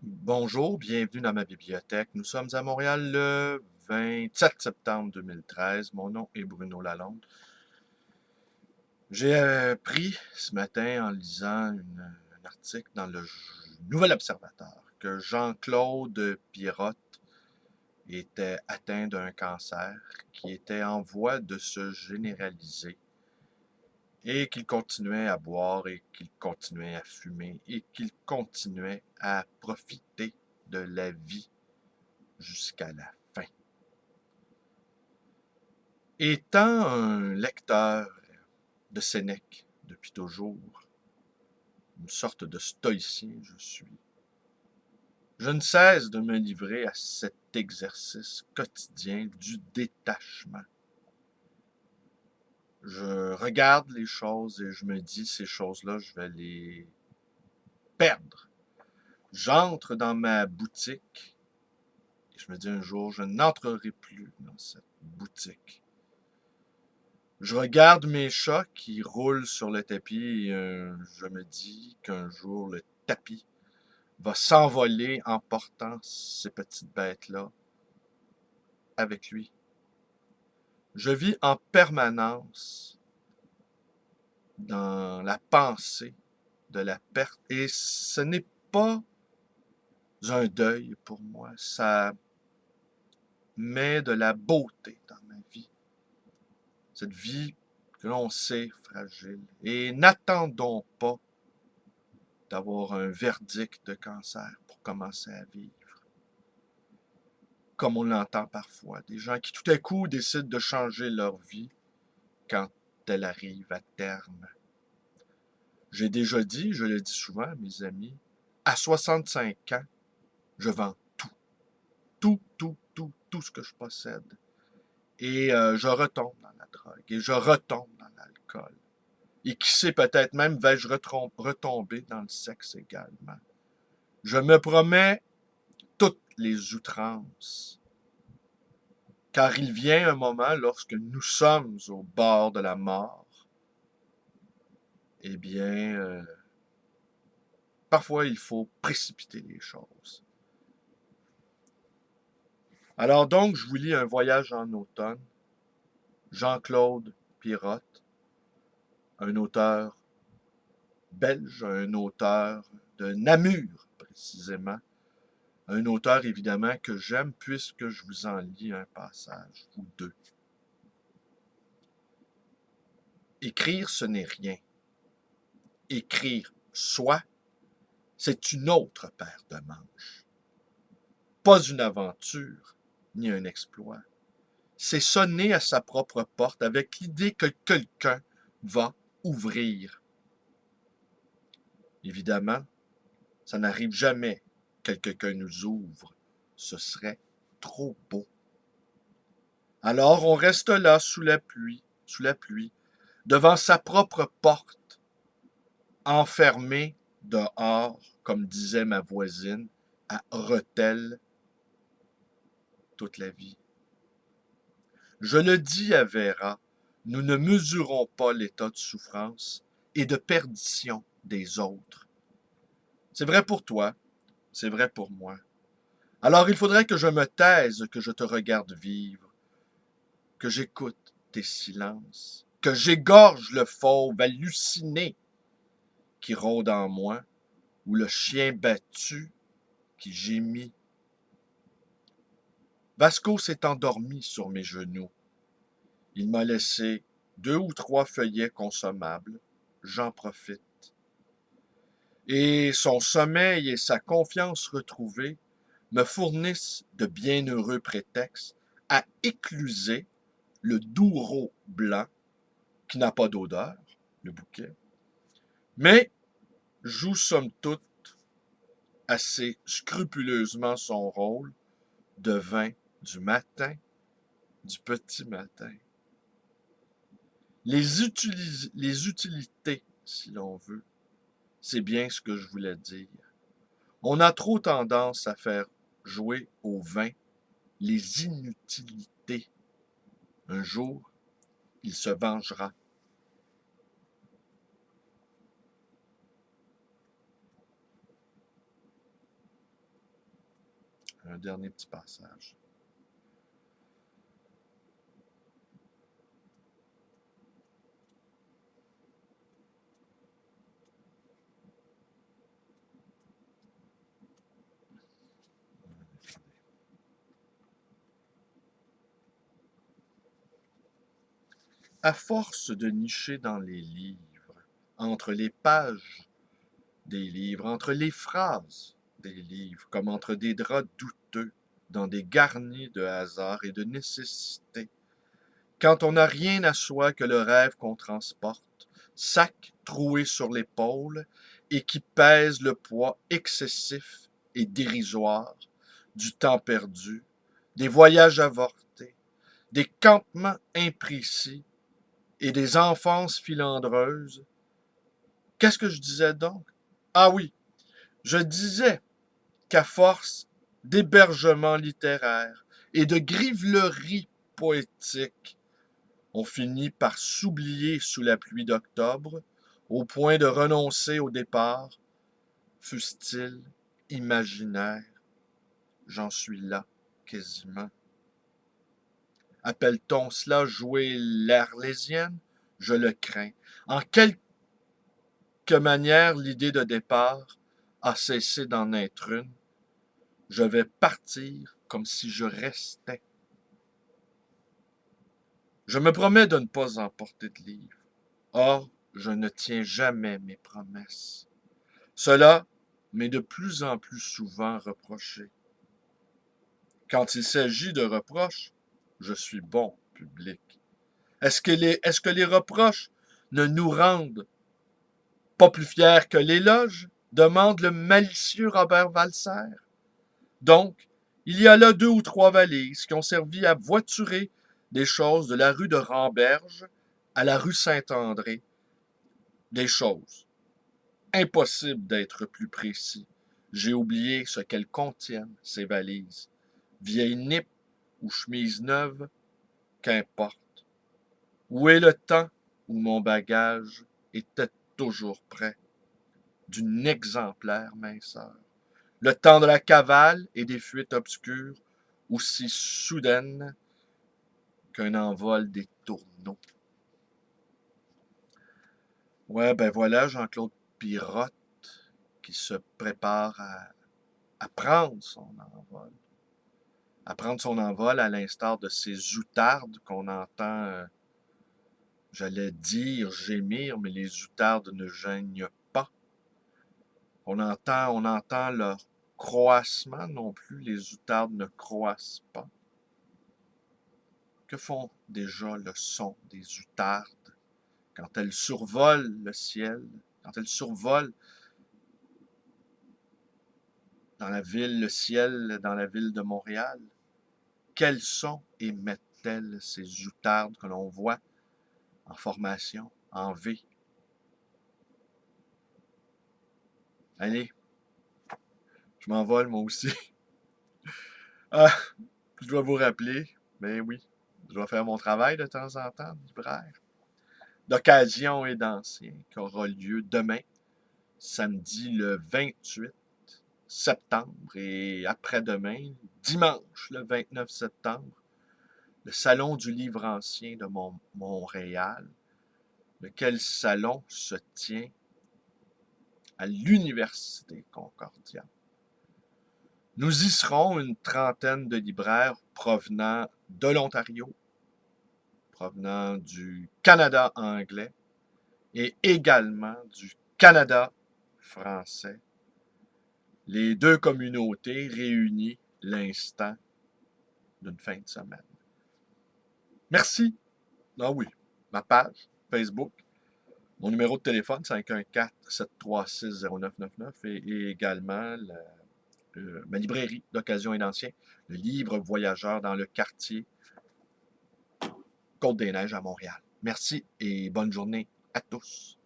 Bonjour, bienvenue dans ma bibliothèque. Nous sommes à Montréal le 27 septembre 2013. Mon nom est Bruno Lalonde. J'ai appris ce matin en lisant un article dans le Nouvel Observateur que Jean-Claude Pirotte était atteint d'un cancer qui était en voie de se généraliser et qu'il continuait à boire et qu'il continuait à fumer et qu'il continuait à profiter de la vie jusqu'à la fin. Étant un lecteur de Sénèque depuis toujours, une sorte de stoïcien je suis, je ne cesse de me livrer à cet exercice quotidien du détachement. Je regarde les choses et je me dis, ces choses-là, je vais les perdre. J'entre dans ma boutique et je me dis un jour, je n'entrerai plus dans cette boutique. Je regarde mes chats qui roulent sur le tapis et je me dis qu'un jour le tapis va s'envoler en portant ces petites bêtes-là avec lui. Je vis en permanence dans la pensée de la perte et ce n'est pas un deuil pour moi, ça met de la beauté dans ma vie. Cette vie que l'on sait fragile. Et n'attendons pas d'avoir un verdict de cancer pour commencer à vivre. Comme on l'entend parfois, des gens qui tout à coup décident de changer leur vie quand elle arrive à terme. J'ai déjà dit, je le dis souvent à mes amis, à 65 ans, je vends tout. Tout ce que je possède. Et je retombe dans la drogue, et je retombe dans l'alcool. Et qui sait, peut-être même vais-je retomber dans le sexe également. Je me promets toutes les outrances. Car il vient un moment lorsque nous sommes au bord de la mort, eh bien, parfois il faut précipiter les choses. Alors donc, je vous lis Un voyage en automne, Jean-Claude Pirotte, un auteur belge, un auteur de Namur précisément, un auteur évidemment que j'aime puisque je vous en lis un passage ou deux. Écrire, ce n'est rien. Écrire soi, c'est une autre paire de manches. Pas une aventure, ni un exploit. C'est sonner à sa propre porte avec l'idée que quelqu'un va ouvrir. Évidemment, ça n'arrive jamais que quelqu'un nous ouvre. Ce serait trop beau. Alors on reste là sous la pluie, devant sa propre porte, enfermé dehors, comme disait ma voisine, à Rethel toute la vie. Je le dis à Vera, nous ne mesurons pas l'état de souffrance et de perdition des autres. C'est vrai pour toi, c'est vrai pour moi. Alors il faudrait que je me taise, que je te regarde vivre, que j'écoute tes silences, que j'égorge le fauve halluciné qui rôde en moi, ou le chien battu qui gémit. Vasco s'est endormi sur mes genoux. Il m'a laissé 2 ou 3 feuillets consommables. J'en profite. Et son sommeil et sa confiance retrouvée me fournissent de bienheureux prétextes à écluser le doureau blanc qui n'a pas d'odeur, le bouquet, mais joue somme toute assez scrupuleusement son rôle de vin du matin, du petit matin. Les utilités, si l'on veut, c'est bien ce que je voulais dire. On a trop tendance à faire jouer au vin les inutilités. Un jour, il se vengera. Un dernier petit passage. À force de nicher dans les livres, entre les pages des livres, entre les phrases des livres, comme entre des draps douteux, dans des garnis de hasard et de nécessité, quand on n'a rien à soi que le rêve qu'on transporte, sac troué sur l'épaule et qui pèse le poids excessif et dérisoire du temps perdu, des voyages avortés, des campements imprécis et des enfances filandreuses. Qu'est-ce que je disais donc? Ah oui, je disais qu'à force d'hébergement littéraire et de grivelerie poétique, on finit par s'oublier sous la pluie d'octobre, au point de renoncer au départ, fût-il imaginaire. J'en suis là, quasiment. Appelle-t-on cela jouer l'Arlésienne? Je le crains. En quelque manière, l'idée de départ a cessé d'en être une. Je vais partir comme si je restais. Je me promets de ne pas emporter de livre. Or, je ne tiens jamais mes promesses. Cela m'est de plus en plus souvent reproché. Quand il s'agit de reproches, je suis bon public. Est-ce que les reproches ne nous rendent pas plus fiers que l'éloge? Demande le malicieux Robert Walser. Donc, il y a là 2 ou 3 valises qui ont servi à voiturer des choses de la rue de Ramberge à la rue Saint-André. Des choses. Impossible d'être plus précis. J'ai oublié ce qu'elles contiennent, ces valises. Vieille nippe ou chemise neuve, qu'importe. Où est le temps où mon bagage était toujours prêt, d'une exemplaire minceur? Le temps de la cavale et des fuites obscures, aussi soudaines qu'un envol des tourneaux. Ouais, ben voilà Jean-Claude Pirotte qui se prépare à prendre son envol. À prendre son envol à l'instar de ces outardes qu'on entend, j'allais dire gémir, mais les outardes ne geignent pas. On entend leur croassement non plus, les outardes ne croissent pas. Que font déjà le son des outardes quand elles survolent le ciel, quand elles survolent dans la ville, le ciel dans la ville de Montréal? Quel son émettent-elles ces outardes que l'on voit en formation, en V? Allez, je m'envole moi aussi. Ah, je dois vous rappeler, ben oui, je dois faire mon travail de temps en temps, libraire, d'occasion et d'ancien, qui aura lieu demain, samedi le 28 septembre, et après-demain, dimanche le 29 septembre, le Salon du Livre ancien de Montréal, lequel salon se tient à l'Université Concordia. Nous y serons une trentaine de libraires provenant de l'Ontario, provenant du Canada anglais et également du Canada français. Les 2 communautés réunies l'instant d'une fin de semaine. Merci. Ah oui, ma page Facebook, mon numéro de téléphone 514-736-0999 et également ma librairie d'occasion et d'ancien, le livre voyageur dans le quartier Côte-des-Neiges à Montréal. Merci et bonne journée à tous.